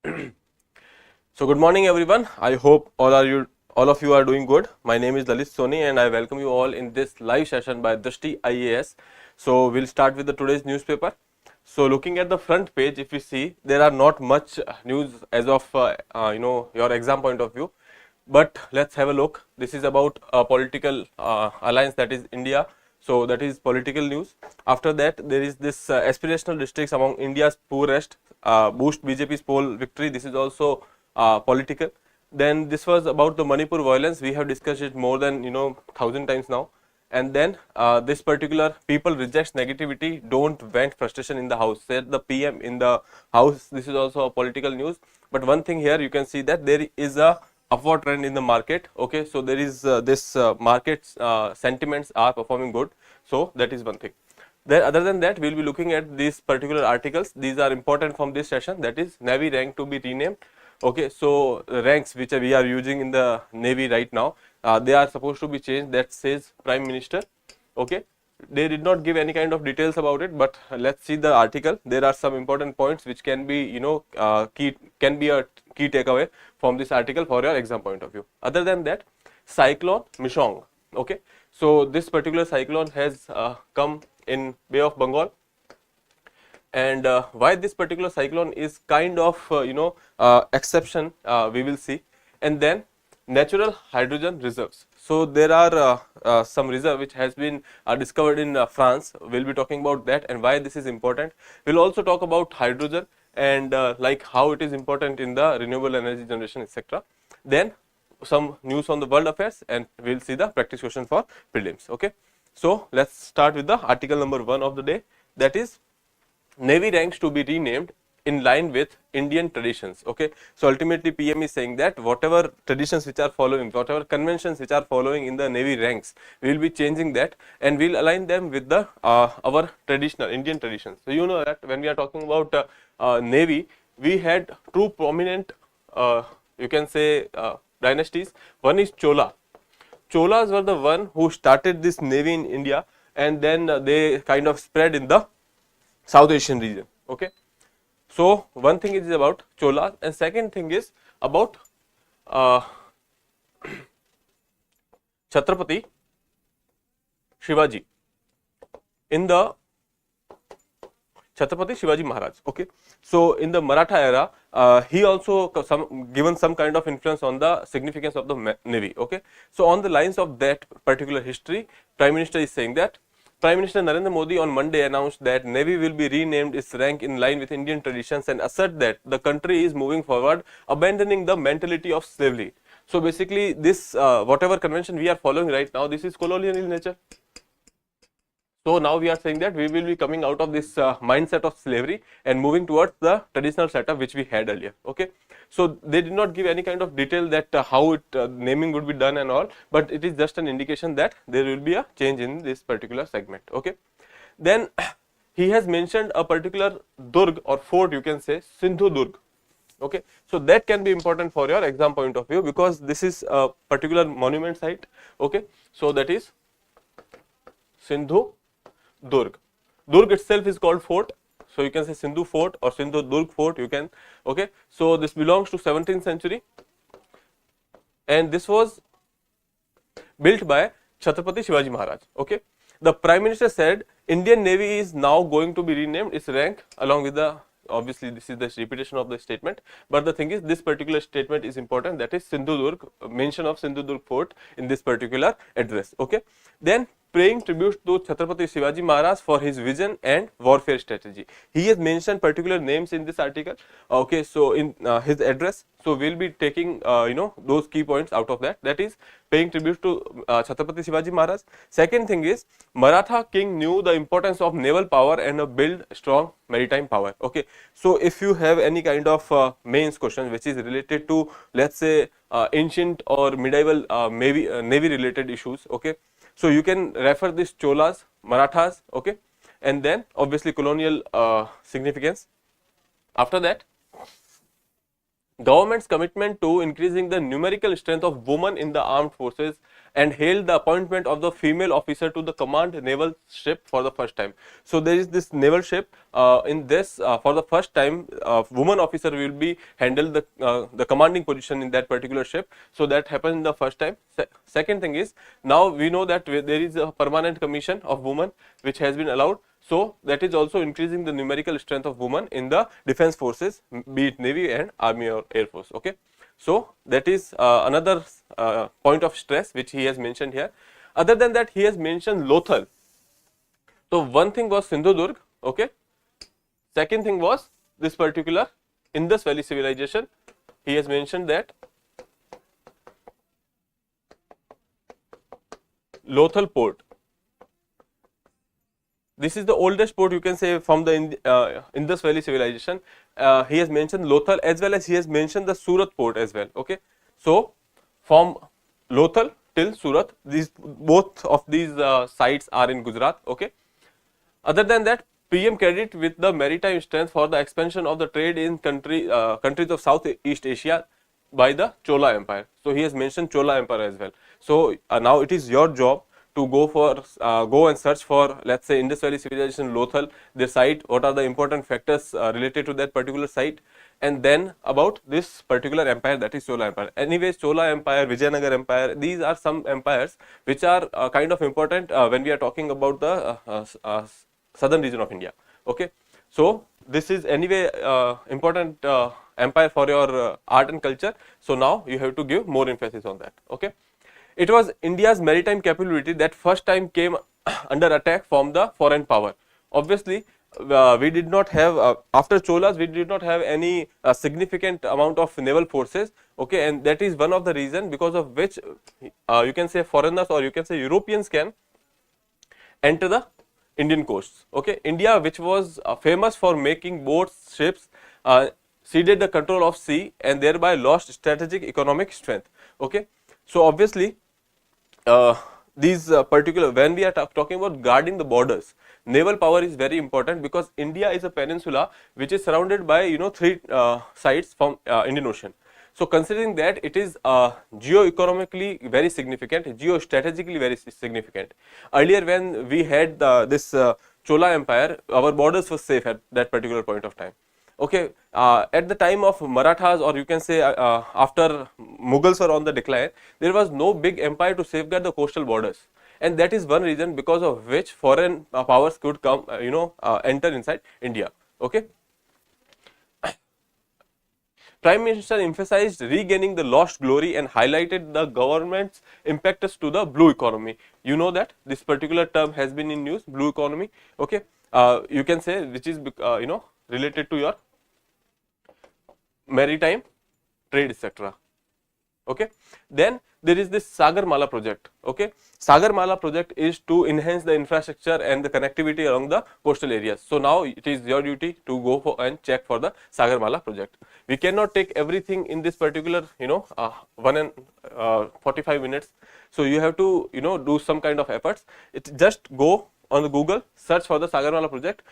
So good morning everyone. I hope all of you are doing good. My name is Lalit Soni and I welcome you all in this live session by Drishti IAS. So we'll start with the today's newspaper. So looking at the front page, if you see, there are not much news as of your exam point of view. But let's have a look. This is about a political alliance, that is India. So that is political news. After that, there is this aspirational districts among India's poorest, boost BJP's poll victory. This is also political. Then this was about the Manipur violence. We have discussed it more than 1,000 times now. And then this particular people rejects negativity, don't vent frustration in the house, said the PM in the house. This is also a political news. But one thing here you can see that there is a upward trend in the market. Okay, so there is this market sentiments are performing good. So that is one thing. Then other than that, we will be looking at these particular articles. These are important from this session. That is Navy rank to be renamed. Okay, so ranks which we are using in the Navy right now, they are supposed to be changed. That says Prime Minister. Okay, they did not give any kind of details about it, but let's see the article. There are some important points which can be can be a key takeaway from this article for your exam point of view. Other than that, Cyclone Mong. Okay, so this particular cyclone has come in Bay of Bengal. And why this particular cyclone is kind of exception, we will see. And then natural hydrogen reserves. So there are some reserve which has been discovered in France. We'll be talking about that and why this is important. We'll also talk about hydrogen and like how it is important in the renewable energy generation, etc. Then some news on the world affairs, and we'll see the practice question for prelims. Okay, so let's start with the article number 1 of the day, that is Navy ranks to be renamed in line with Indian traditions. Okay, so ultimately PM is saying that whatever traditions which are following, whatever conventions which are following in the Navy ranks, we will be changing that and we'll align them with the our traditional Indian traditions. So you know that when we are talking about Navy, we had two prominent you can say dynasties. One is Chola. Cholas were the one who started this Navy in India, and then they kind of spread in the South Asian region. Okay, so one thing is about Cholas, and second thing is about Chhatrapati Shivaji in the Chhatrapati Shivaji Maharaj. Okay, so in the Maratha era, he also given some kind of influence on the significance of the Navy. Okay, so on the lines of that particular history, Prime Minister is saying that Prime Minister Narendra Modi on Monday announced that Navy will be renamed its rank in line with Indian traditions and assert that the country is moving forward, abandoning the mentality of slavery. So basically this whatever convention we are following right now, this is colonial in nature. So now we are saying that we will be coming out of this mindset of slavery and moving towards the traditional setup which we had earlier. Okay, so they did not give any kind of detail that how it naming would be done and all, but it is just an indication that there will be a change in this particular segment. Okay, then he has mentioned a particular Durg or fort, you can say Sindhu Durg. Okay, so that can be important for your exam point of view because this is a particular monument site. Okay, so that is Sindhu Durg. Durg itself is called fort, so you can say Sindhu fort or Sindhu Durg fort, you can. Okay, so this belongs to 17th century and this was built by Chhatrapati Shivaji Maharaj. Okay, the Prime Minister said Indian Navy is now going to be renamed its rank along with the, obviously this is the repetition of the statement, but the thing is this particular statement is important, that is Sindhu Durg, mention of Sindhu Durg fort in this particular address. Okay, then paying tribute to Chhatrapati Shivaji Maharaj for his vision and warfare strategy. He has mentioned particular names in this article. Okay, so in his address, so we'll be taking those key points out of that. That is paying tribute to Chhatrapati Shivaji Maharaj. Second thing is Maratha king knew the importance of naval power and build strong maritime power. Okay, so if you have any kind of mains question which is related to, let's say, ancient or medieval navy related issues. Okay, so you can refer this Cholas, Marathas, okay, and then obviously colonial significance. After that, government's commitment to increasing the numerical strength of women in the armed forces and hailed the appointment of the female officer to the command naval ship for the first time. So there is this naval ship in this for the first time woman officer will be handle the commanding position in that particular ship. So that happened in the first time. Second thing is, now we know that there is a permanent commission of women which has been allowed. So that is also increasing the numerical strength of women in the defense forces, be it Navy and Army or Air Force. Okay. So that is another point of stress which he has mentioned here. Other than that, he has mentioned Lothal. So one thing was Sindhudurg. Okay. Second thing was this particular Indus Valley civilization. He has mentioned that Lothal port. This is the oldest port, you can say, from the Indus Valley civilization. He has mentioned Lothal, as well as he has mentioned the Surat port as well. Okay. So from Lothal till Surat, these both of these sites are in Gujarat. Okay. Other than that, PM credit with the maritime strength for the expansion of the trade in countries of Southeast Asia by the Chola Empire. So he has mentioned Chola Empire as well. So now it is your job to go and search for, let's say, Indus Valley civilization, Lothal, their site, what are the important factors related to that particular site, and then about this particular empire, that is Chola Empire. Anyways, Chola Empire, Vijayanagar Empire, these are some empires which are kind of important when we are talking about the southern region of India. Okay. So this is anyway important empire for your art and culture. So now you have to give more emphasis on that. Okay. It was India's maritime capability that first time came under attack from the foreign power. Obviously, we did not have after Cholas, we did not have any significant amount of naval forces. Okay, and that is one of the reason because of which you can say foreigners or you can say Europeans can enter the Indian coasts. Okay, India, which was famous for making boats, ships, ceded the control of sea and thereby lost strategic economic strength. Okay, so obviously. These particular, when we are talking about guarding the borders, naval power is very important because India is a peninsula which is surrounded by three sides from Indian Ocean. So considering that, it is geo-economically very significant, geo-strategically very significant. Earlier when we had this Chola Empire, our borders were safe at that particular point of time. Okay, at the time of Marathas, or you can say after Mughals were on the decline, there was no big empire to safeguard the coastal borders, and that is one reason because of which foreign powers could come, enter inside India. Okay. Prime Minister emphasized regaining the lost glory and highlighted the government's impetus to the blue economy. You know that this particular term has been in news, blue economy. Okay, you can say which is related to your maritime trade, etc. Okay. Then there is this Sagarmala project. Okay, Sagarmala project is to enhance the infrastructure and the connectivity along the coastal areas. So now it is your duty to go for and check for the Sagarmala project. We cannot take everything in this particular 1 and 45 minutes. So you have to do some kind of efforts. It just go on the Google, search for the Sagarmala project.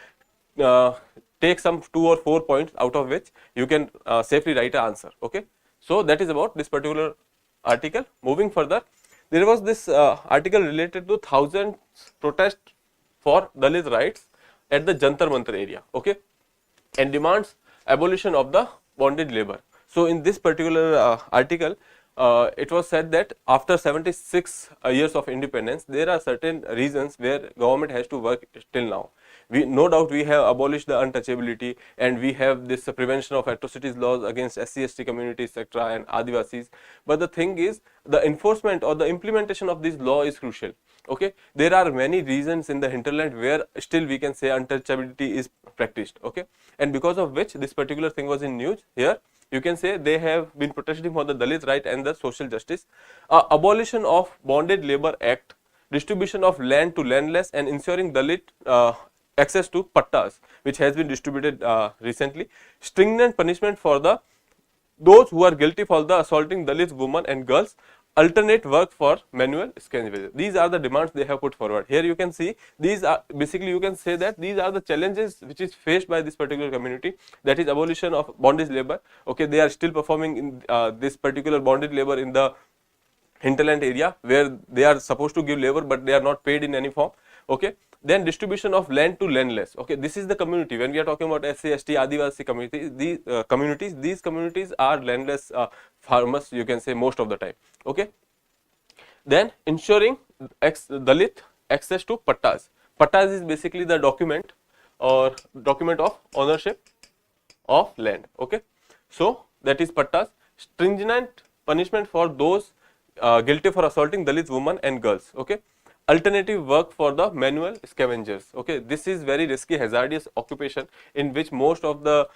Take some 2 or 4 points out of which you can safely write an answer. Okay. So that is about this particular article. Moving further, there was this article related to thousands protest for Dalit rights at the Jantar Mantar area. Okay, and demands abolition of the bonded labor. So in this particular article, it was said that after 76 years of independence, there are certain reasons where government has to work till now. We no doubt we have abolished the untouchability, and we have this prevention of atrocities laws against SC/ST communities, etc., and Adivasis. But the thing is, the enforcement or the implementation of this law is crucial. Okay, there are many regions in the hinterland where still we can say untouchability is practiced. Okay, and because of which this particular thing was in news here. You can say they have been protesting for the Dalit right and the social justice. Abolition of Bonded Labor Act, distribution of land to landless, and ensuring Dalit access to pattas, which has been distributed recently. Stringent punishment for those who are guilty for the assaulting Dalit women and girls alternate work for manual scavengers. These are the demands they have put forward. Here you can see these are basically, you can say that these are the challenges which is faced by this particular community, that is abolition of bondage labor. Okay, they are still performing in this particular bondage labor in the hinterland area where they are supposed to give labor but they are not paid in any form. Okay, then distribution of land to landless. Okay, this is the community when we are talking about SC, ST, Adivasi communities. These communities are landless farmers, you can say, most of the time. Okay, then ensuring Dalit access to pattas. Pattas is basically the document or document of ownership of land. Okay, so that is pattas. Stringent punishment for those guilty for assaulting Dalit women and girls. Okay, alternative work for the manual scavengers. Okay, this is very risky, hazardous occupation in which most of the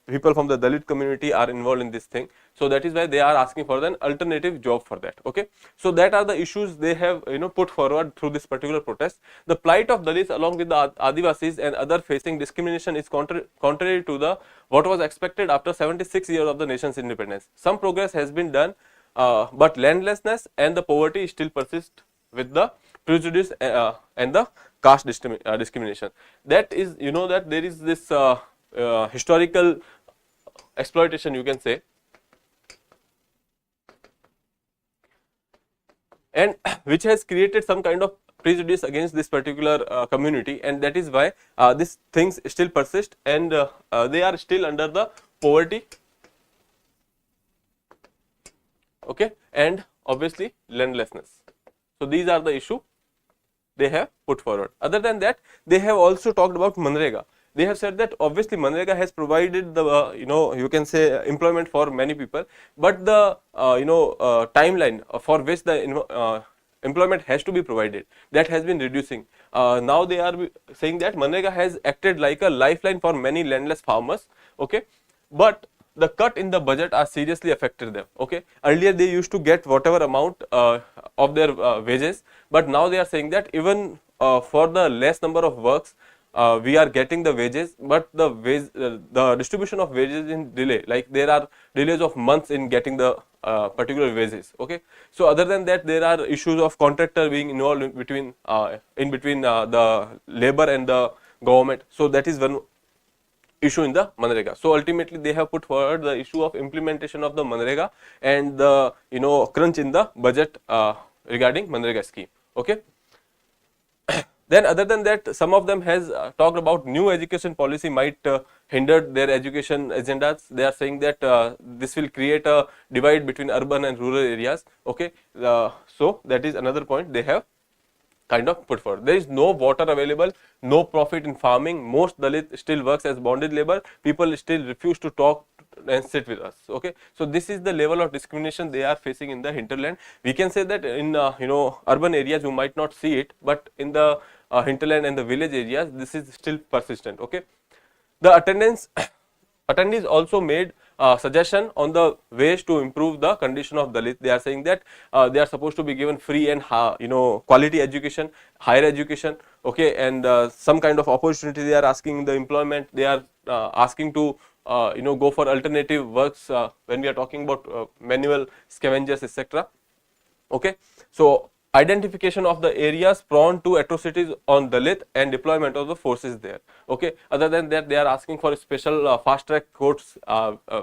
people from the Dalit community are involved in this thing. So that is why they are asking for an alternative job for that. Okay, so that are the issues they have put forward through this particular protest. The plight of Dalits along with the Adivasis and other facing discrimination is contrary to the what was expected after 76 years of the nation's independence. Some progress has been done, but landlessness and the poverty still persist with the prejudice and the caste discrimination. That is, that there is this historical exploitation, you can say, and which has created some kind of prejudice against this particular community, and that is why these things still persist, and they are still under the poverty, okay, and obviously landlessness. So these are the issue they have put forward. Other than that, they have also talked about Manrega. They have said that obviously Manrega has provided the you can say employment for many people, but the timeline for which the employment has to be provided, that has been reducing. Now they are saying that Manrega has acted like a lifeline for many landless farmers. Okay, but the cut in the budget are seriously affected them. Okay, earlier they used to get whatever amount of their wages, but now they are saying that even for the less number of works we are getting the wages, but the distribution of wages in delay, like there are delays of months in getting the particular wages. Okay, so other than that, there are issues of contractor being involved in between the labor and the government. So that is one issue in the Manrega. So ultimately they have put forward the issue of implementation of the Manrega and the crunch in the budget regarding Manrega scheme. Okay. Then other than that, some of them has talked about new education policy might hinder their education agendas. They are saying that this will create a divide between urban and rural areas. Okay, so that is another point they have kind of put forward. There is no water available, no profit in farming. Most Dalit still works as bonded labor. People still refuse to talk and sit with us. Okay, so this is the level of discrimination they are facing in the hinterland. We can say that in urban areas you might not see it, but in the hinterland and the village areas this is still persistent. Okay, the attendees also made suggestion on the ways to improve the condition of Dalit. They are saying that they are supposed to be given free and quality education, higher education. Okay, and some kind of opportunity they are asking in the employment. They are asking to go for alternative works when we are talking about manual scavengers, etc. Okay, so identification of the areas prone to atrocities on Dalit and deployment of the forces there. Okay, other than that, they are asking for special fast track courts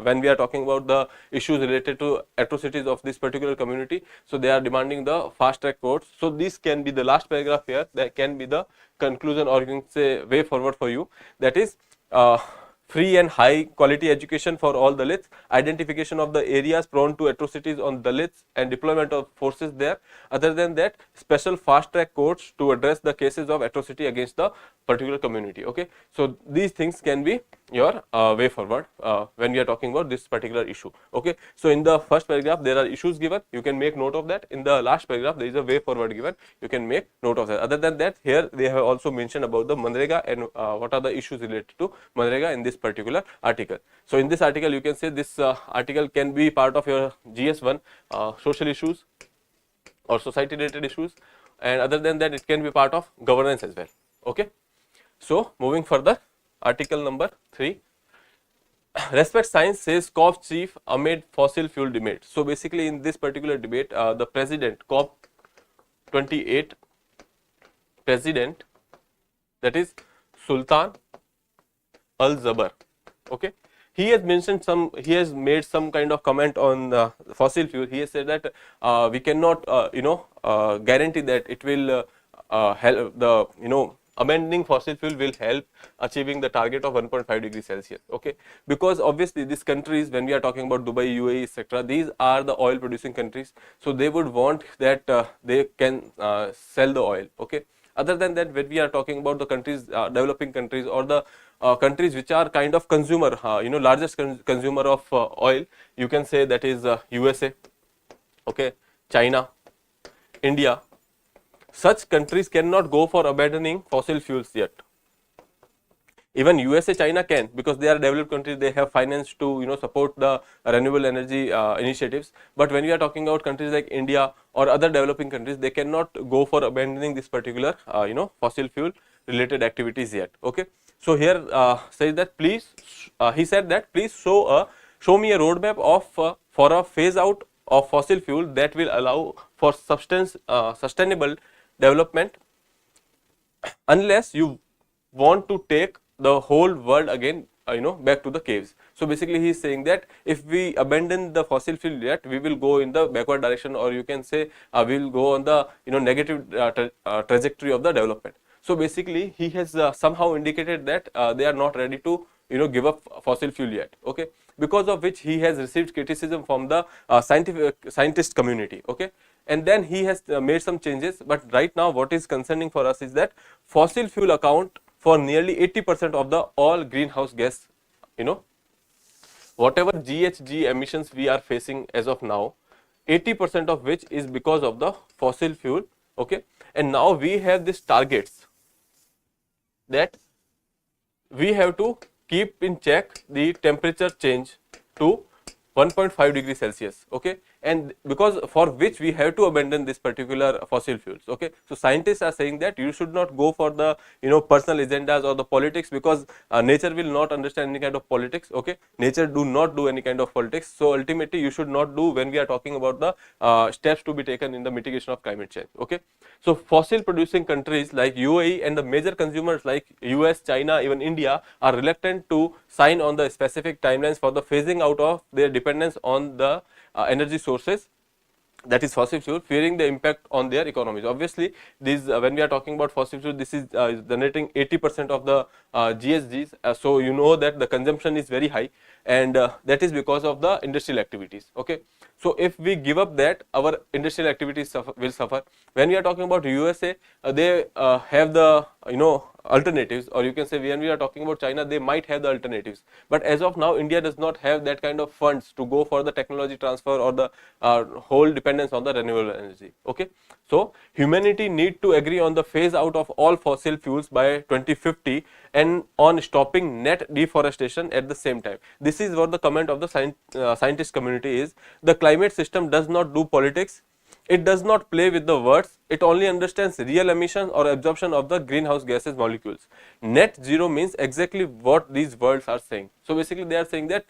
when we are talking about the issues related to atrocities of this particular community. So they are demanding the fast track courts. So this can be the last paragraph here, that can be the conclusion, or you can say way forward for you, that is free and high quality education for all Dalits, identification of the areas prone to atrocities on Dalits and deployment of forces there. Other than that, special fast track courts to address the cases of atrocity against the particular community. Okay, so these things can be your way forward when we are talking about this particular issue. Okay, so in the first paragraph there are issues given, you can make note of that. In the last paragraph there is a way forward given, you can make note of that. Other than that, here they have also mentioned about the Manrega and what are the issues related to Manrega in this particular article. So in this article, you can say this article can be part of your GS1 social issues or society related issues, and other than that it can be part of governance as well. Okay, so moving further, article number 3. Respect science, says COP chief amid fossil fuel debate. So basically, in this particular debate, the president, COP28 president, that is Sultan Al Zabar. Okay, he has mentioned some. He has made some kind of comment on fossil fuel. He has said that we cannot, guarantee that it will help the abandoning fossil fuel will help achieving the target of 1.5 degrees Celsius. Okay, because obviously these countries, when we are talking about Dubai, UAE, etc., these are the oil producing countries. So they would want that they can sell the oil. Okay. Other than that, when we are talking about the countries, developing countries, or the countries which are kind of consumer, largest consumer of oil, you can say that is USA, okay, China, India. Such countries cannot go for abandoning fossil fuels yet. Even USA, China can, because they are developed countries, they have finance to support the renewable energy initiatives. But when we are talking about countries like India or other developing countries, they cannot go for abandoning this particular fossil fuel related activities yet. Okay, so here says that please, he said that please show me a roadmap of for a phase out of fossil fuel that will allow for sustainable development, unless you want to take the whole world again back to the caves. So basically he is saying that if we abandon the fossil fuel yet, we will go in the backward direction, or you can say we will go on the negative trajectory of the development. So basically he has somehow indicated that they are not ready to give up fossil fuel yet. Okay, because of which he has received criticism from the scientist community. Okay, and then he has made some changes. But right now what is concerning for us is that fossil fuel account for nearly 80% of the all greenhouse gas, whatever GHG emissions we are facing as of now, 80% of which is because of the fossil fuel. Okay, and now we have these targets that we have to keep in check the temperature change to 1.5 degrees Celsius. Okay, and because for which we have to abandon this particular fossil fuels. Okay, so scientists are saying that you should not go for the personal agendas or the politics, because nature will not understand any kind of politics. Okay, nature do not do any kind of politics. So ultimately you should not do when we are talking about the steps to be taken in the mitigation of climate change. Okay, so fossil producing countries like UAE and the major consumers like US, China, even India are reluctant to sign on the specific timelines for the phasing out of their dependence on the energy sources, that is fossil fuel, fearing the impact on their economies. Obviously these when we are talking about fossil fuel, this is generating 80% of the GHGs, so you know that the consumption is very high, and that is because of the industrial activities. Okay, so if we give up that, our industrial activities will suffer. When we are talking about USA, they have the alternatives, or you can say when we are talking about China, they might have the alternatives. But as of now, India does not have that kind of funds to go for the technology transfer or the whole dependence on the renewable energy. Okay, so humanity need to agree on the phase out of all fossil fuels by 2050 and on stopping net deforestation at the same time. This is what the comment of the scientist community is. The climate system does not do politics. It does not play with the words. It only understands real emission or absorption of the greenhouse gases molecules. Net zero means exactly what these words are saying. So basically they are saying that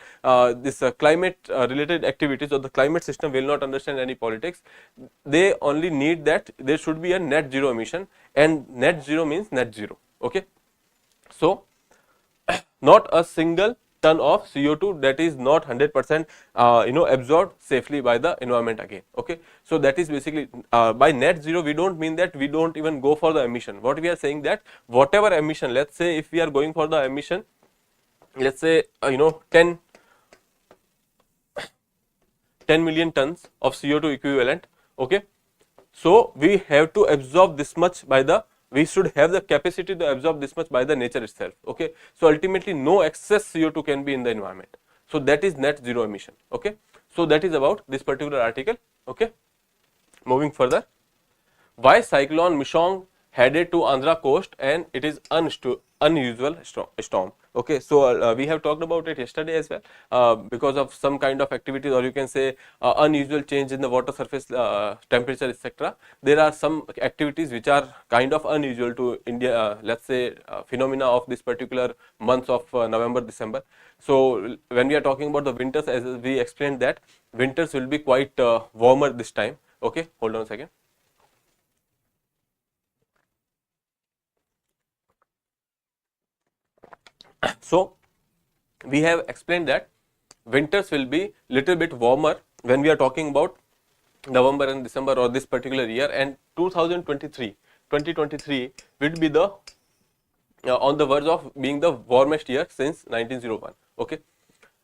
this climate related activities or the climate system will not understand any politics. They only need that there should be a net zero emission, and net zero means net zero. Okay, so not a single ton of CO2 that is not 100% absorbed safely by the environment again. Okay, so that is basically by net zero we don't mean that we don't even go for the emission. What we are saying that whatever emission, let's say if we are going for the emission, let's say 10 million tons of CO2 equivalent. Okay, so we have to absorb this much by the, we should have the capacity to absorb this much by the nature itself. Okay, so ultimately no excess CO2 can be in the environment. So that is net zero emission. Okay, so that is about this particular article. Okay, moving further, why cyclone Mong headed to Andra coast and it is unusual storm. Okay, so we have talked about it yesterday as well. Because of some kind of activities, or you can say unusual change in the water surface temperature, etc. There are some activities which are kind of unusual to India. Let's say phenomena of this particular months of November, December. So when we are talking about the winters, as we explained that winters will be quite warmer this time. Okay, hold on a second. So we have explained that winters will be little bit warmer when we are talking about November and December or this particular year, and 2023 will be the on the verge of being the warmest year since 1901. Okay.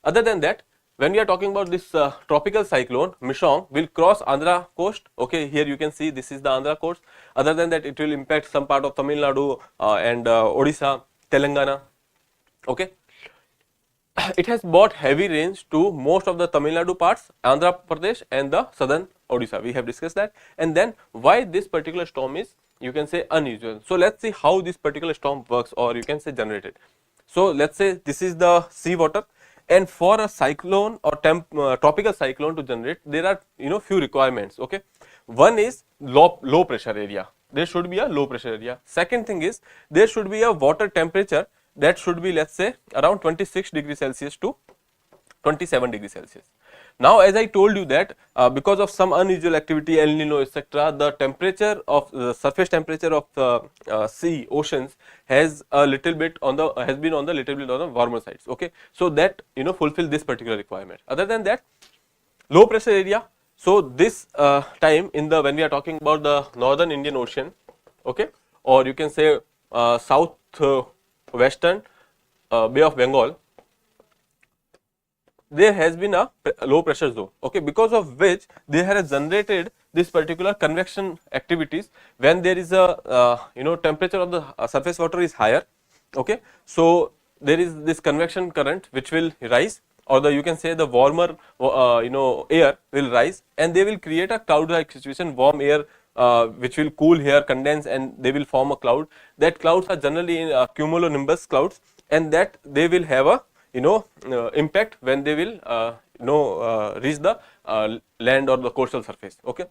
Other than that, when we are talking about this tropical cyclone Mong will cross Andra coast. Okay, here you can see this is the Andra coast. Other than that, it will impact some part of Tamil Nadu and Odisha, Telangana. Okay, it has brought heavy rains to most of the Tamil Nadu parts, Andhra Pradesh and the southern Odisha. We have discussed that. And then why this particular storm is, you can say, unusual. So let's see how this particular storm works, or you can say generated. So let's say this is the sea water, and for a cyclone or tropical cyclone to generate, there are few requirements. Okay, one is low pressure area. There should be a low pressure area. Second thing is there should be a water temperature that should be, let's say, around 26 degrees Celsius to 27 degrees Celsius. Now, as I told you that because of some unusual activity, El Nino, etc., the temperature of the surface temperature of the sea, oceans has a little bit on the little bit on the warmer sides. Okay, so that fulfill this particular requirement. Other than that, low pressure area. So this time in the when we are talking about the northern Indian Ocean, okay, or you can say south western Bay of Bengal, there has been a low pressure zone, okay, because of which they have generated this particular convection activities when there is a temperature of the surface water is higher. Okay, so there is this convection current which will rise, or the you can say the warmer air will rise, and they will create a cloud like situation, warm air which will cool here, condense, and they will form a cloud. That clouds are generally in cumulonimbus clouds, and that they will have a impact when they will reach the land or the coastal surface. Okay,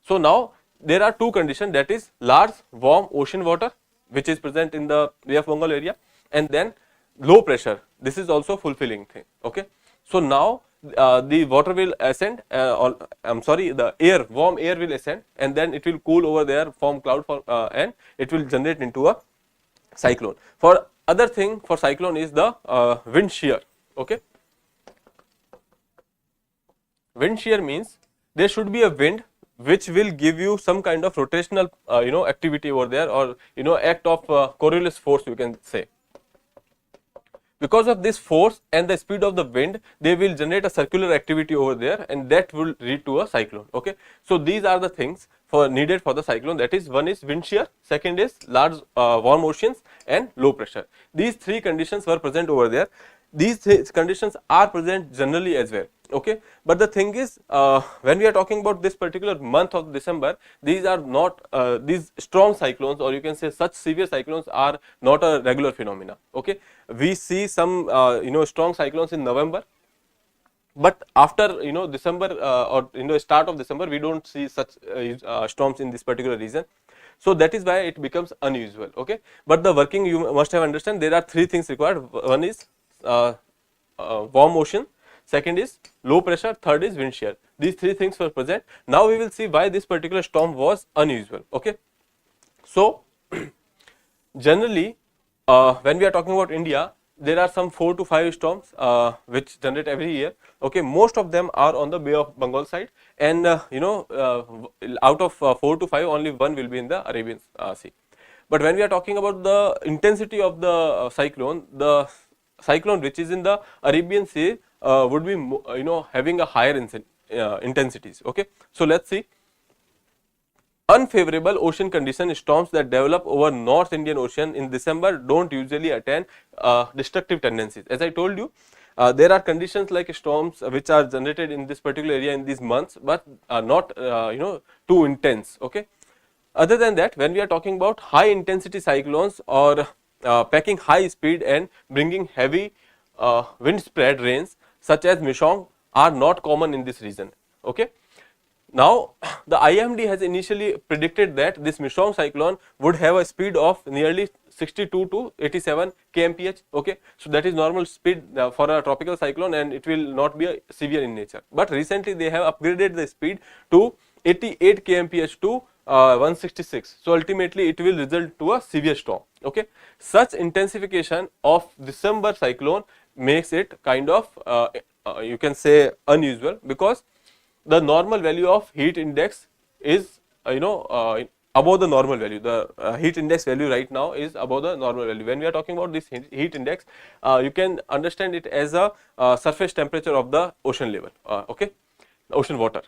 so now there are two conditions, that is large warm ocean water which is present in the Bay of Bengal area, and then low pressure. This is also fulfilling thing. Okay, so now the water will ascend, or I'm sorry, the air, warm air will ascend, and then it will cool over there, form cloud, and it will generate into a cyclone. For other thing for cyclone is the wind shear. Okay, wind shear means there should be a wind which will give you some kind of rotational activity over there, or act of Coriolis force, you can say. Because of this force and the speed of the wind, they will generate a circular activity over there, and that will lead to a cyclone. Okay, so these are the things for needed for the cyclone, that is, one is wind shear, second is large warm oceans, and low pressure. These three conditions were present over there. These conditions are present generally as well. Okay, but the thing is, when we are talking about this particular month of December, these are not these strong cyclones, or you can say such severe cyclones are not a regular phenomena. Okay, we see some strong cyclones in November, but after December or start of December, we don't see such storms in this particular region. So that is why it becomes unusual. Okay, but the working, you must have understand, there are three things required. One is warm ocean, second is low pressure, third is wind shear. These three things were present. Now we will see why this particular storm was unusual. Okay, so generally when we are talking about India, there are some 4 to 5 storms which generate every year. Okay, most of them are on the Bay of Bengal side, and out of 4 to 5, only one will be in the Arabian Sea. But when we are talking about the intensity of the cyclone which is in the Arabian Sea would be having a higher intensities. Okay, so let's see. Unfavorable ocean condition storms that develop over North Indian Ocean in December don't usually attain destructive tendencies. As I told you, there are conditions like storms which are generated in this particular area in these months, but not too intense. Okay, other than that, when we are talking about high intensity cyclones or packing high speed and bringing heavy wind spread rains such as Mishong are not common in this region. Okay. Now, the IMD has initially predicted that this Mishong cyclone would have a speed of nearly 62 to 87 kmph. Okay. So, that is normal speed for a tropical cyclone, and it will not be severe in nature. But recently they have upgraded the speed to 88 kmph to 166. So, ultimately it will result to a severe storm. Okay. Such intensification of December cyclone makes it kind of you can say unusual, because the normal value of heat index is above the normal value. The heat index value right now is above the normal value. When we are talking about this heat index, you can understand it as a surface temperature of the ocean level, okay, ocean water.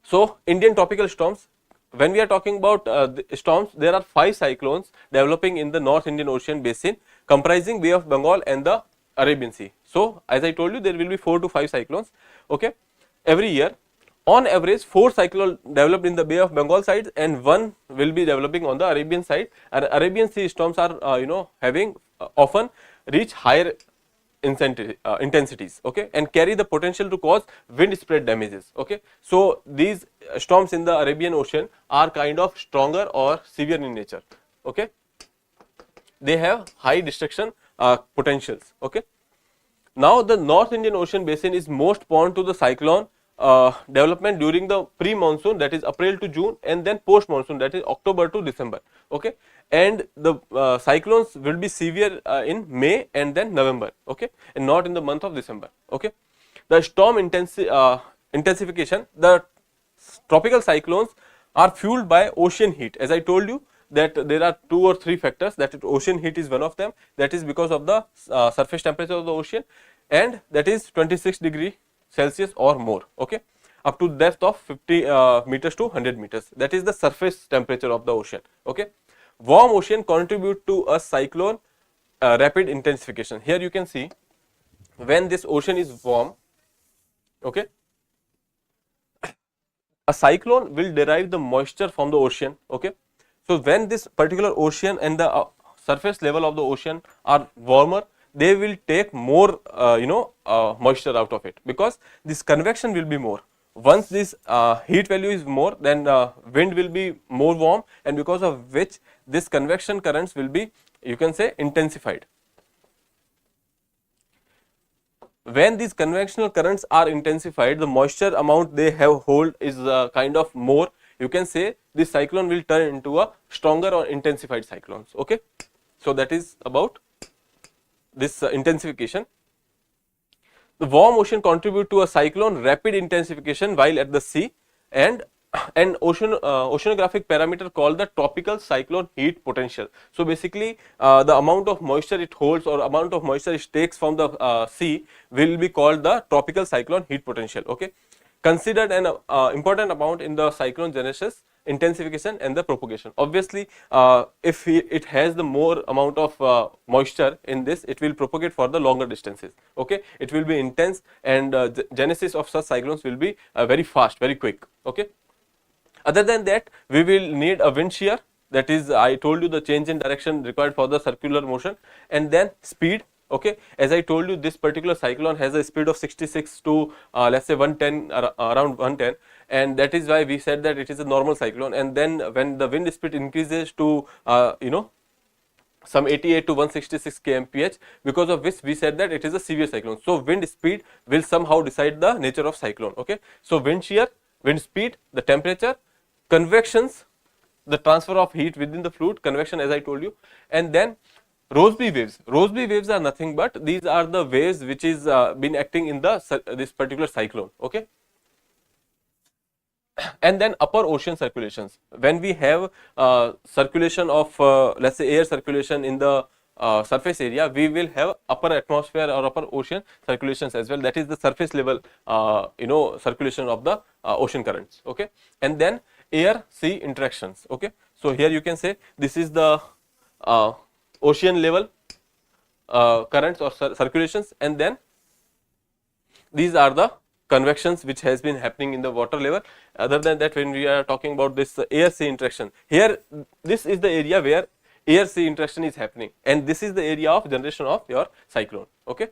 So, Indian tropical storms, when we are talking about the storms, there are 5 cyclones developing in the North Indian Ocean basin comprising Bay of Bengal and the Arabian Sea. So, as I told you, there will be 4 to 5 cyclones. Okay. Every year, on average 4 cyclones developed in the Bay of Bengal side and 1 will be developing on the Arabian side. Arabian Sea storms are having often reach higher intensities, okay, and carry the potential to cause wind spread damages. Okay. So, these storms in the Arabian Ocean are kind of stronger or severe in nature. Okay. They have high destruction potentials. Okay. Now, the North Indian Ocean basin is most prone to the cyclone development during the pre-monsoon, that is April to June, and then post-monsoon, that is October to December. Okay. And the cyclones will be severe in May and then November, okay, and not in the month of December. Okay. The storm intensification, the tropical cyclones are fueled by ocean heat. As I told you that there are 2 or 3 factors, that ocean heat is one of them, that is because of the surface temperature of the ocean, and that is 26 degree Celsius or more, okay, up to depth of 50 meters to 100 meters, that is the surface temperature of the ocean. Okay. Warm ocean contribute to a cyclone rapid intensification. Here you can see when this ocean is warm, okay, a cyclone will derive the moisture from the ocean. Okay. So, when this particular ocean and the surface level of the ocean are warmer, they will take more moisture out of it, because this convection will be more. Once this heat value is more, then wind will be more warm, and because of which this convection currents will be, you can say, intensified. When these convectional currents are intensified, the moisture amount they have hold is kind of more. You can say this cyclone will turn into a stronger or intensified cyclones. Okay. So, that is about this intensification. The warm ocean contribute to a cyclone rapid intensification while at the sea, and an oceanographic parameter called the tropical cyclone heat potential. So, basically the amount of moisture it holds or amount of moisture it takes from the sea will be called the tropical cyclone heat potential. Okay. Considered an important amount in the cyclone genesis, intensification and the propagation. Obviously, if it has the more amount of moisture in this, it will propagate for the longer distances. Okay. It will be intense, and genesis of such cyclones will be very fast, very quick. Okay. Other than that, we will need a wind shear, that is I told you the change in direction required for the circular motion, and then speed. Okay. As I told you, this particular cyclone has a speed of 66 to let us say 110, around 110, and that is why we said that it is a normal cyclone. And then when the wind speed increases to some 88 to 166 kmph, because of which we said that it is a severe cyclone. So, wind speed will somehow decide the nature of cyclone. Okay. So, wind shear, wind speed, the temperature, convections, the transfer of heat within the fluid, convection as I told you, and then Rossby waves. Rossby waves are nothing but these are the waves which is been acting in the this particular cyclone. Okay. And then upper ocean circulations. When we have circulation of let us say air circulation in the surface area, we will have upper atmosphere or upper ocean circulations as well. That is the surface level circulation of the ocean currents. Okay. And then air sea interactions. Okay. So, here you can say this is the ocean level currents or circulations, and then these are the convections which has been happening in the water level. Other than that, when we are talking about this air sea interaction, here this is the area where air sea interaction is happening, and this is the area of generation of your cyclone. Okay.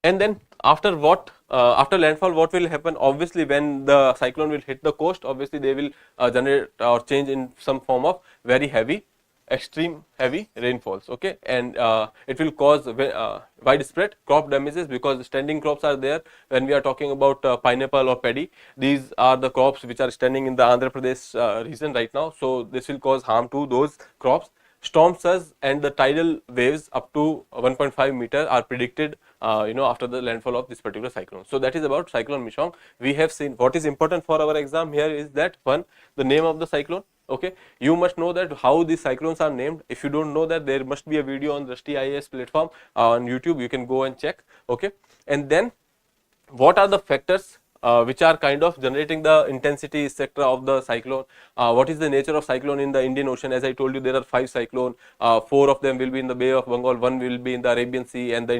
And then after what, after landfall, what will happen? Obviously, when the cyclone will hit the coast, obviously they will generate or change in some form of very heavy, extreme heavy rainfalls. Okay. And it will cause widespread crop damages, because standing crops are there. When we are talking about pineapple or paddy, these are the crops which are standing in the Andhra Pradesh region right now. So this will cause harm to those crops. Storm surge and the tidal waves up to 1.5 meter are predicted, after the landfall of this particular cyclone. So that is about cyclone Mishong. We have seen what is important for our exam here is that, one, the name of the cyclone. Okay, you must know that how these cyclones are named. If you don't know that, there must be a video on Drishti IAS platform on YouTube. You can go and check. Okay, and then what are the factors which are kind of generating the intensity etc. of the cyclone? What is the nature of cyclone in the Indian Ocean? As I told you, there are 5 cyclones. 4 of them will be in the Bay of Bengal, 1 will be in the Arabian Sea, and the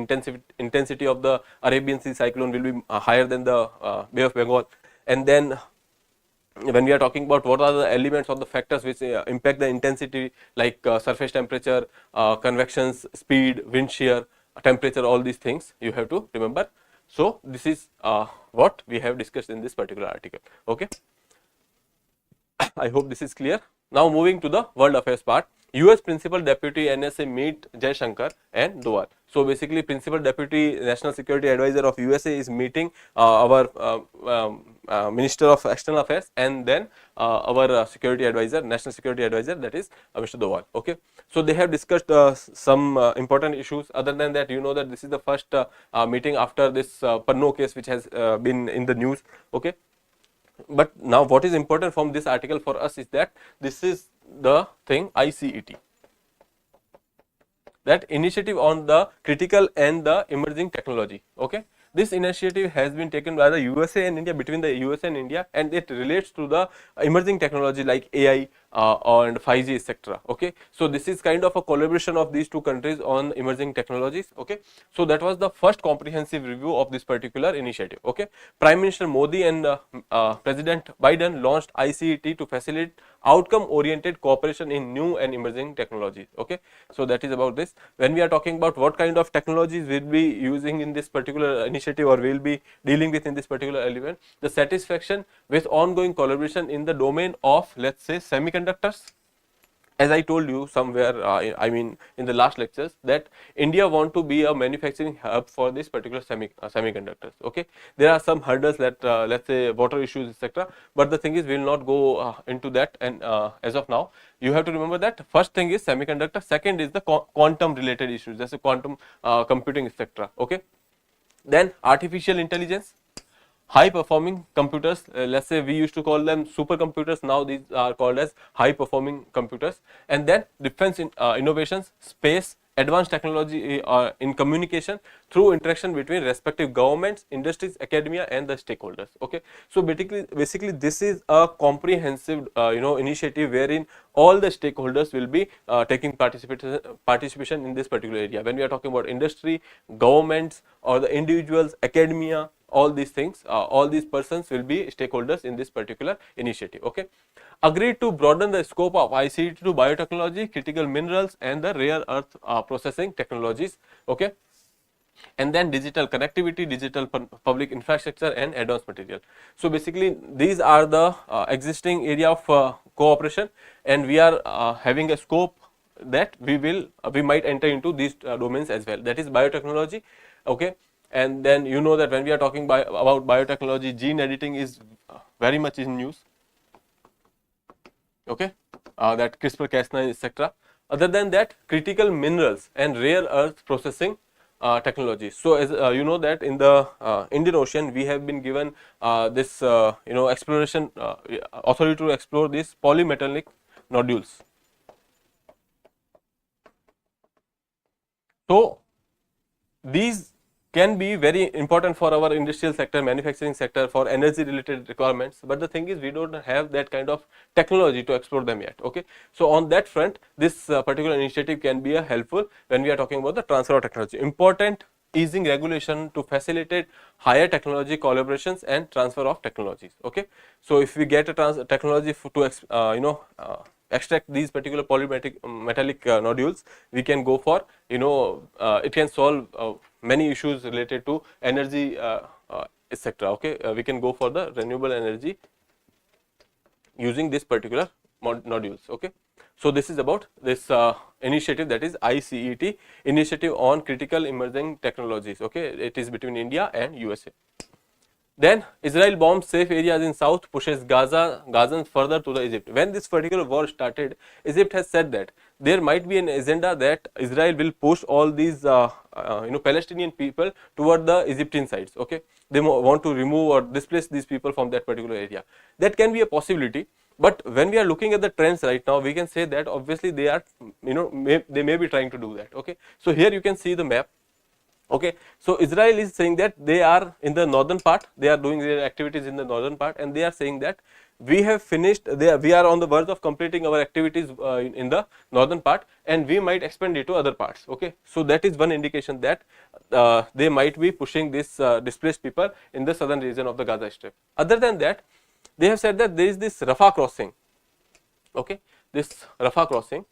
intensity of the Arabian Sea cyclone will be higher than the Bay of Bengal. And then when we are talking about what are the elements or the factors which impact the intensity, like surface temperature, convections, speed, wind shear, temperature, all these things you have to remember. So this is what we have discussed in this particular article. Okay. I hope this is clear. Now moving to the world affairs part. US Principal Deputy NSA meet Jaishankar and Doval. So basically, Principal Deputy National Security Advisor of USA is meeting our Minister of External Affairs, and then our Security Advisor, National Security Advisor, that is Mr. Doval. Okay. So they have discussed some important issues. Other than that, you know that this is the first meeting after this Panno case, which has been in the news. Okay. But now what is important from this article for us is that this is the thing ICET, that initiative on the critical and the emerging technology. Okay. This initiative has been taken by the USA and India, between the USA and India, and it relates to the emerging technology like AI and 5G etc. Okay. So this is kind of a collaboration of these two countries on emerging technologies. Okay. So that was the first comprehensive review of this particular initiative. Okay. Prime Minister Modi and President Biden launched ICET to facilitate outcome oriented cooperation in new and emerging technologies. Okay. So that is about this. When we are talking about what kind of technologies we will be using in this particular initiative or we will be dealing with in this particular element, the satisfaction with ongoing collaboration in the domain of, let's say, semiconductors. As I told you somewhere, I mean in the last lectures, that India want to be a manufacturing hub for this particular semiconductors. Okay. There are some hurdles that let's say water issues etc. But the thing is, we will not go into that, and as of now you have to remember that first thing is semiconductor, second is the quantum related issues, that's a quantum computing etc. Okay. Then artificial intelligence, high performing computers, let's say we used to call them supercomputers, now these are called as high performing computers. And then defense innovations, space, advanced technology in communication through interaction between respective governments, industries, academia and the stakeholders. Okay. So basically this is a comprehensive initiative wherein all the stakeholders will be taking participation in this particular area. When we are talking about industry, governments or the individuals, academia, all these things, all these persons will be stakeholders in this particular initiative. Okay. Agreed to broaden the scope of ICT to biotechnology, critical minerals and the rare earth processing technologies. Okay. And then digital connectivity, digital public infrastructure and advanced material. So basically these are the existing area of cooperation, and we are having a scope that we might enter into these domains as well, that is biotechnology. Okay. And then you know that when we are talking about biotechnology, gene editing is very much in news. Okay. That CRISPR-Cas9 etc. Other than that, critical minerals and rare earth processing technologies. So as you know that in the Indian Ocean we have been given this exploration authority to explore these polymetallic nodules. So these can be very important for our industrial sector, manufacturing sector, for energy related requirements, but the thing is we do not have that kind of technology to explore them yet. Okay. So on that front, this particular initiative can be helpful when we are talking about the transfer of technology. Important easing regulation to facilitate higher technology collaborations and transfer of technologies. Okay, so if we get a technology to extract these particular polymetallic nodules, we can go for it can solve many issues related to energy etc. Okay, we can go for the renewable energy using this particular nodules. Okay, so this is about this initiative, that is ICET, Initiative on Critical Emerging Technologies. Okay, it is between India and USA. Then Israel bombs safe areas in south, pushes Gazans further to the Egypt. When this particular war started, Egypt has said that there might be an agenda that Israel will push all these Palestinian people toward the Egyptian sides. Okay, they want to remove or displace these people from that particular area. That can be a possibility. But when we are looking at the trends right now, we can say that obviously they are, they may be trying to do that. Okay, so here you can see the map. Okay, so Israel is saying that they are in the northern part, they are doing their activities in the northern part, and they are saying that we have finished, we are on the verge of completing our activities in the northern part, and we might expand it to other parts. Okay, so that is one indication that they might be pushing this displaced people in the southern region of the Gaza Strip. Other than that, they have said that there is this Rafah crossing. Okay, this Rafah crossing.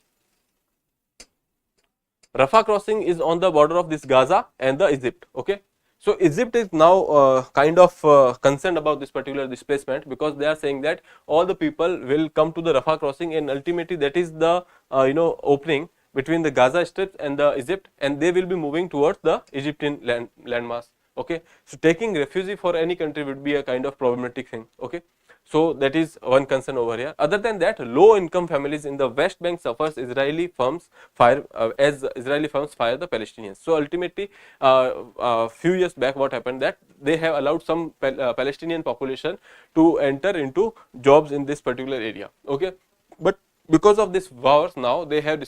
Rafah crossing is on the border of this Gaza and the Egypt. Okay, so Egypt is now kind of concerned about this particular displacement, because they are saying that all the people will come to the Rafah crossing, and ultimately that is the opening between the Gaza Strip and the Egypt, and they will be moving towards the Egyptian landmass. Okay, so taking refugee for any country would be a kind of problematic thing. Okay, so that is one concern over here. Other than that, low income families in the West Bank suffers Israeli firms fire as Israeli firms fire the Palestinians. So ultimately, few years back, what happened, that they have allowed some Palestinian population to enter into jobs in this particular area. Okay, but because of this wars, now they have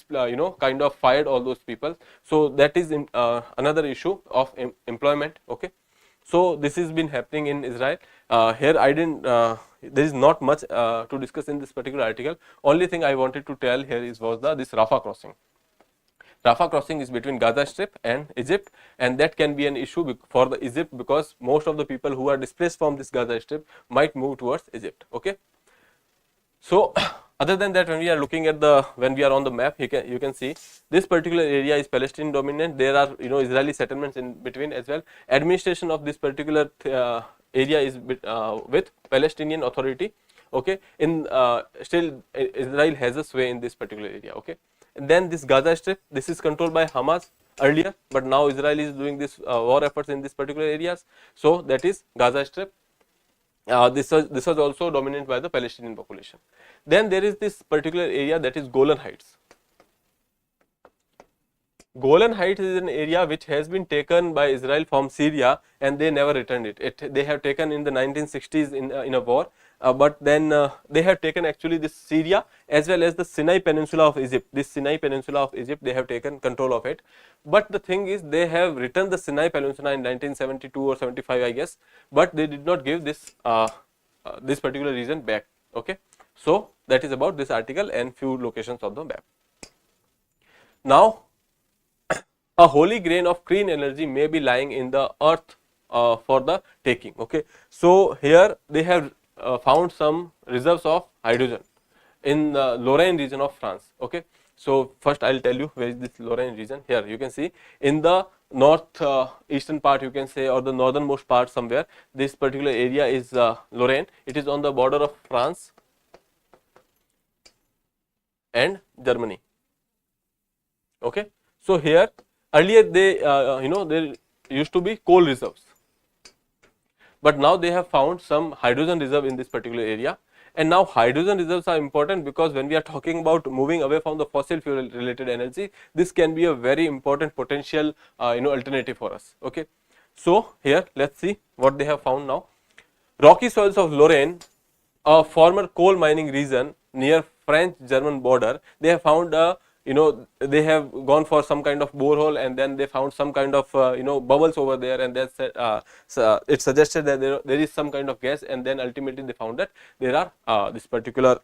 kind of fired all those people. So that is another issue of employment. Okay, so this has been happening in Israel. Here I didn't, there is not much to discuss in this particular article. Only thing I wanted to tell here was this Rafah crossing. Rafah crossing is between Gaza Strip and Egypt, and that can be an issue for the Egypt, because most of the people who are displaced from this Gaza Strip might move towards Egypt. Okay, so other than that, when we are looking at when we are on the map, you can see this particular area is Palestinian dominant. There are Israeli settlements in between as well. Administration of this particular area is with Palestinian Authority. Okay, in still Israel has a sway in this particular area. Okay, and then this Gaza Strip, this is controlled by Hamas earlier, but now Israel is doing this war efforts in these particular areas. So that is Gaza Strip. This was also dominated by the Palestinian population. Then there is this particular area, that is Golan Heights. Golan Heights is an area which has been taken by Israel from Syria, and they never returned it. They have taken in the 1960s in a war, but then they have taken actually this Syria as well as the Sinai Peninsula of Egypt. This Sinai Peninsula of Egypt, they have taken control of it. But the thing is, they have returned the Sinai Peninsula in 1972 or 75, I guess, but they did not give this this particular region back. Okay, so that is about this article and few locations of the map. Now, a holy grain of clean energy may be lying in the earth for the taking. Okay, so here they have found some reserves of hydrogen in the Lorraine region of France. Okay, so first I will tell you where is this Lorraine region. Here you can see in the north eastern part, you can say, or the northernmost part somewhere, this particular area is Lorraine. It is on the border of France and Germany. Okay, so here earlier they there used to be coal reserves, but now they have found some hydrogen reserve in this particular area. And now hydrogen reserves are important, because when we are talking about moving away from the fossil fuel related energy, this can be a very important potential alternative for us. Okay, so here let's see what they have found now. Rocky soils of Lorraine, a former coal mining region near French-German border, they have found a they have gone for some kind of borehole, and then they found some kind of bubbles over there, and that it suggested that there is some kind of gas, and then ultimately they found that there are this particular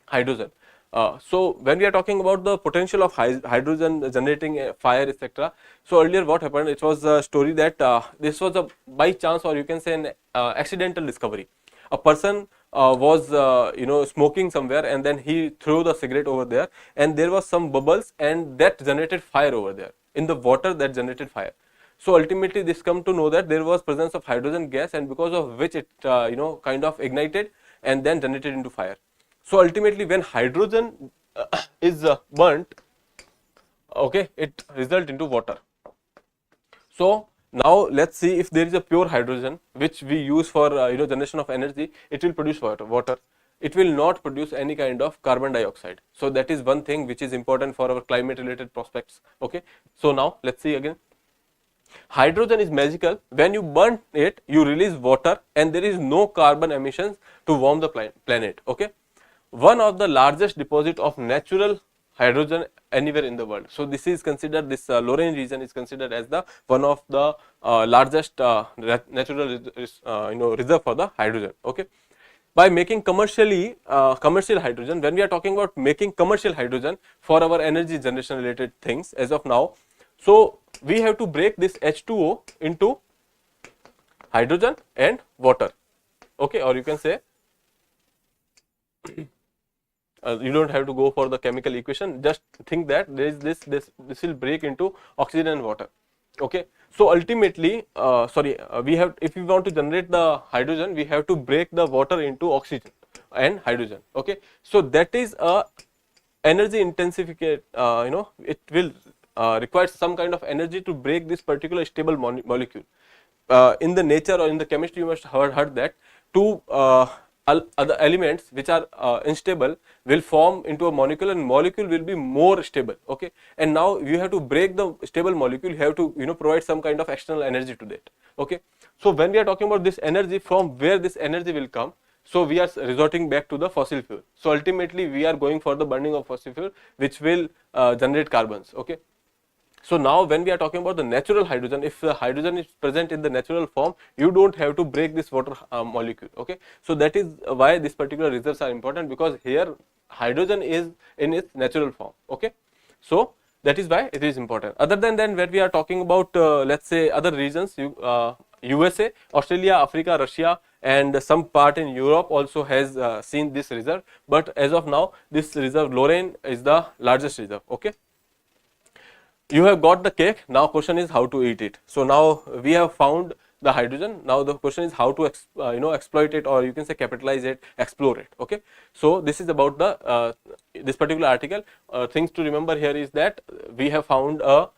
hydrogen. So when we are talking about the potential of hydrogen generating fire, etc. So earlier what happened, it was a story that this was a by chance, or you can say an accidental discovery. A person was smoking somewhere, and then he threw the cigarette over there, and there was some bubbles, and that generated fire over there in the water, that generated fire. So ultimately this come to know that there was presence of hydrogen gas, and because of which it kind of ignited and then generated into fire. So ultimately when hydrogen is burnt, okay, it result into water. So now let's see, if there is a pure hydrogen which we use for generation of energy, it will produce water. It will not produce any kind of carbon dioxide. So that is one thing which is important for our climate related prospects. Okay. So now let's see again. Hydrogen is magical. When you burn it, you release water, and there is no carbon emissions to warm the planet. Okay. One of the largest deposit of natural hydrogen anywhere in the world. So this is considered, this Lorraine region is considered as the one of the largest natural reserve for the hydrogen. Okay. By making commercial hydrogen, when we are talking about making commercial hydrogen for our energy generation related things as of now, so we have to break this H2O into hydrogen and water. Okay, or you can say you don't have to go for the chemical equation, just think that there is this will break into oxygen and water. Okay. So ultimately we have, if we want to generate the hydrogen, we have to break the water into oxygen and hydrogen. Okay. So that is a energy intensificate, it will require some kind of energy to break this particular stable molecule. In the nature or in the chemistry, you must have heard that two other elements which are unstable will form into a molecule, and molecule will be more stable. Okay. And now you have to break the stable molecule, you have to provide some kind of external energy to that. Okay. So when we are talking about this energy, from where this energy will come, so we are resorting back to the fossil fuel. So ultimately we are going for the burning of fossil fuel, which will generate carbons. Okay. So now when we are talking about the natural hydrogen, if the hydrogen is present in the natural form, you don't have to break this water molecule. Okay. So that is why this particular reserves are important, because here hydrogen is in its natural form. Okay. So that is why it is important. Other than that, when we are talking about let's say other regions, USA, Australia, Africa, Russia, and some part in Europe also has seen this reserve, but as of now this reserve Lorraine is the largest reserve. Okay. You have got the cake. Now question is how to eat it. So now we have found the hydrogen. Now the question is how to exploit it, or you can say capitalize it, explore it. Okay. So this is about the this particular article. Things to remember here is that we have found a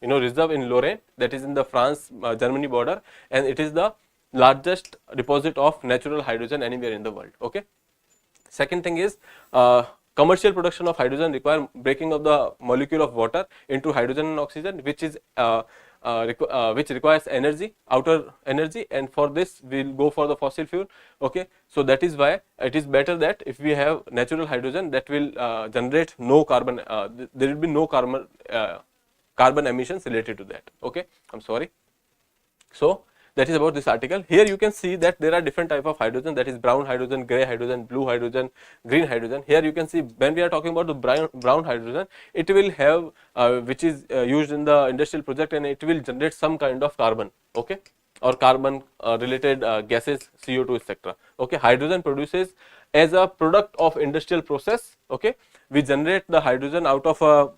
reserve in Lorraine, that is in the France Germany border, and it is the largest deposit of natural hydrogen anywhere in the world. Okay. Second thing is commercial production of hydrogen require breaking of the molecule of water into hydrogen and oxygen, which is which requires energy, outer energy, and for this we will go for the fossil fuel. Okay. So that is why it is better that if we have natural hydrogen, that will generate no carbon, there will be no carbon emissions related to that. Okay. I'm sorry. So that is about this article. Here you can see that there are different type of hydrogen, that is brown hydrogen, grey hydrogen, blue hydrogen, green hydrogen. Here you can see when we are talking about the brown hydrogen, it will have which is used in the industrial project, and it will generate some kind of carbon. Okay. Or carbon related gases, CO2, etc. Okay. Hydrogen produces as a product of industrial process. Okay. We generate the hydrogen out of a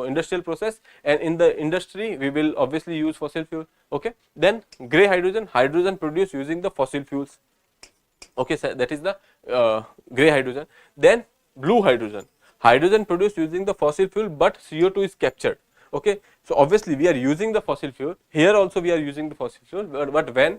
industrial process, and in the industry we will obviously use fossil fuel. Okay. Then grey hydrogen, hydrogen produced using the fossil fuels. Okay. So that is the grey hydrogen. Then blue hydrogen, hydrogen produced using the fossil fuel, but CO2 is captured. Okay. So obviously we are using the fossil fuel, here also we are using the fossil fuel, but when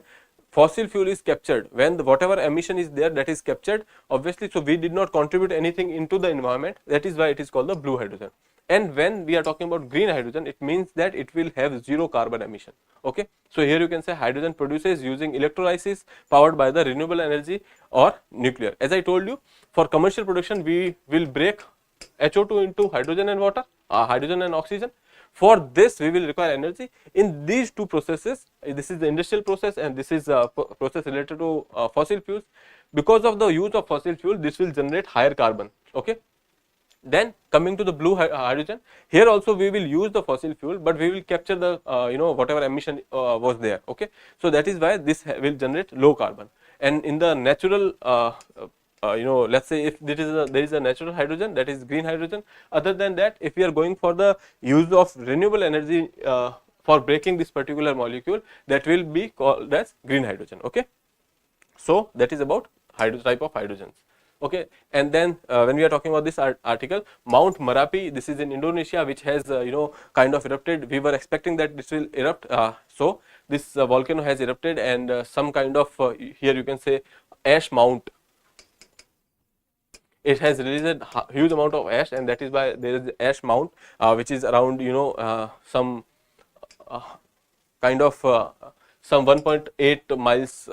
fossil fuel is captured, when whatever emission is there, that is captured obviously, so we did not contribute anything into the environment, that is why it is called the blue hydrogen. And when we are talking about green hydrogen, it means that it will have zero carbon emission. Okay. So here you can say hydrogen produces using electrolysis powered by the renewable energy or nuclear. As I told you, for commercial production we will break HO2 into hydrogen and water, hydrogen and oxygen. For this we will require energy. In these two processes, this is the industrial process and this is a process related to fossil fuels. Because of the use of fossil fuel, this will generate higher carbon. Okay. Then coming to the blue hydrogen, here also we will use the fossil fuel, but we will capture the whatever emission was there. Okay. So that is why this will generate low carbon. And in the natural let's say if there is a natural hydrogen, that is green hydrogen. Other than that, if we are going for the use of renewable energy for breaking this particular molecule, that will be called as green hydrogen. Okay. So that is about type of hydrogens. Okay. And then when we are talking about this article, Mount Marapi, this is in Indonesia, which has kind of erupted. We were expecting that this will erupt. So this volcano has erupted, and some kind of here you can say ash mount. It has released a huge amount of ash, and that is why there is ash mount, which is around some kind of some 1.8 miles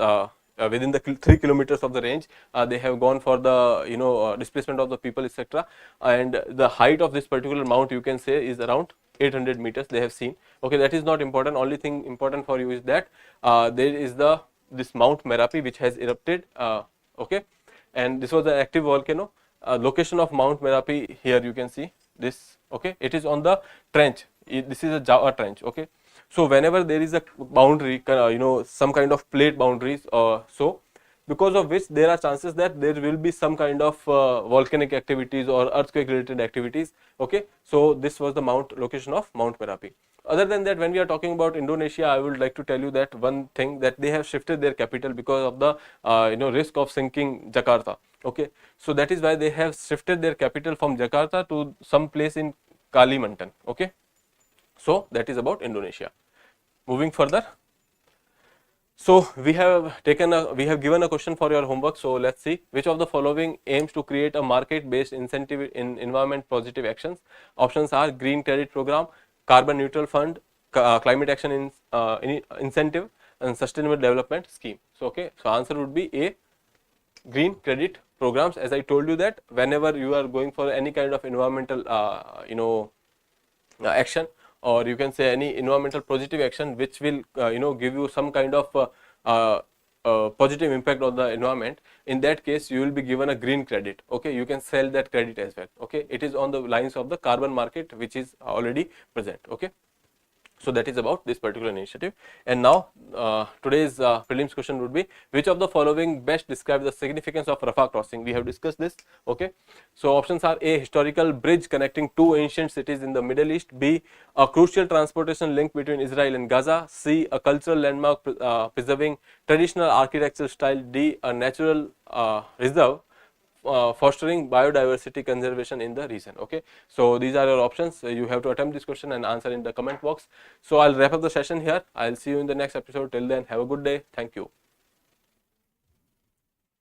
within the 3 kilometers of the range. They have gone for the displacement of the people, etc. And the height of this particular mount, you can say, is around 800 meters. They have seen. Okay, that is not important. Only thing important for you is that there is this Mount Marapi which has erupted. Okay, and this was an active volcano. Location of Mount Marapi, here you can see this. Okay, it is on the trench. This is a Java trench. Okay. So whenever there is a boundary, some kind of plate boundaries, so because of which there are chances that there will be some kind of volcanic activities or earthquake related activities. Okay. So this was the location of Mount Merapi. Other than that, when we are talking about Indonesia, I would like to tell you that one thing, that they have shifted their capital because of the risk of sinking Jakarta. Okay. So that is why they have shifted their capital from Jakarta to some place in Kalimantan. Okay. So that is about Indonesia. Moving further. So we have given a question for your homework. So let's see, which of the following aims to create a market based incentive in environment positive actions. Options are green credit program, carbon neutral fund, climate action incentive, and sustainable development scheme. So okay, so answer would be A, green credit programs. As I told you that whenever you are going for any kind of environmental action, or you can say any environmental positive action which will give you some kind of positive impact on the environment, in that case you will be given a green credit. Okay, you can sell that credit as well. Okay, it is on the lines of the carbon market which is already present. Okay. So that is about this particular initiative. And now today's prelims question would be, which of the following best describe the significance of Rafah crossing? We have discussed this. Okay. So options are A, historical bridge connecting two ancient cities in the Middle East. B, a crucial transportation link between Israel and Gaza. C, a cultural landmark preserving traditional architectural style. D, a natural reserve fostering biodiversity conservation in the region. Okay. So these are your options. You have to attempt this question and answer in the comment box. So I'll wrap up the session here. I'll see you in the next episode. Till then, have a good day. Thank you.